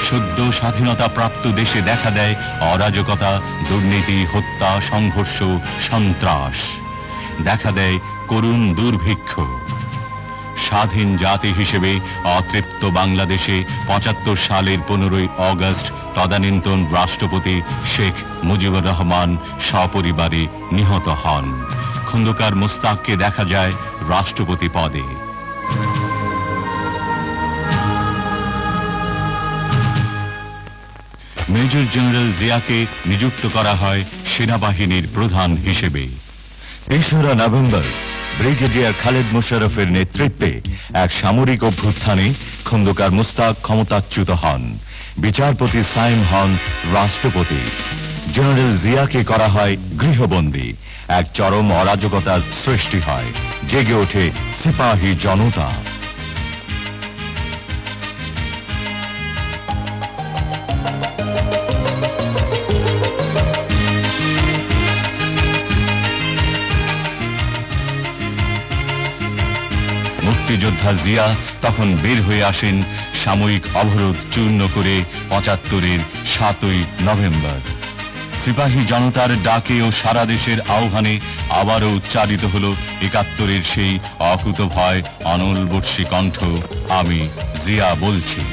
সদ্য স্বাধীনতা প্রাপ্ত দেশে দেখা দেয় অরাজকতা, দুর্নীতি, হত্যা, সংঘর্ষ, সন্ত্রাস। দেখা দেয় করুণ দুর্ভিক্ষ। স্বাধীন জাতি হিসেবে অতৃপ্ত বাংলাদেশে ৭৫ সালের ১৫ই অগস্ট তদানীন্তন রাষ্ট্রপতি শেখ মুজিবুর রহমান সপরিবারে নিহত হন। খন্দকার মোস্তাককে দেখা যায় রাষ্ট্রপতি পদে। মেজর জেনারেল জিয়াকে নিযুক্ত করা হয় সেনাবাহিনীর প্রধান হিসেবে। ৩রা নভেম্বর ব্রিগেডিয়ার খালেদ মোশাররফের নেতৃত্বে এক সামরিক অভ্যুত্থানে খন্দকার মোস্তাক ক্ষমতাচ্যুত হন। বিচারপতি সাইম হন রাষ্ট্রপতি। জেনারেল জিয়াকে করা হয় গৃহবন্দী। এক চরম অরাজকতার সৃষ্টি হয়। জেগে ওঠে সিপাহী জনতা। মুক্তিযোদ্ধা জিয়া তখন বের হয়ে আসেন সাময়িক অবরোধ চূর্ণ করে ৭৫-এর ৭ই নভেম্বর। সিপাহী জনতার ডাকে ও সারা দেশের আহ্বানে আবারও উচ্চারিত হল ৭১-এর সেই অকুতভয় অনলবর্ষী কণ্ঠ, আমি জিয়া বলছি।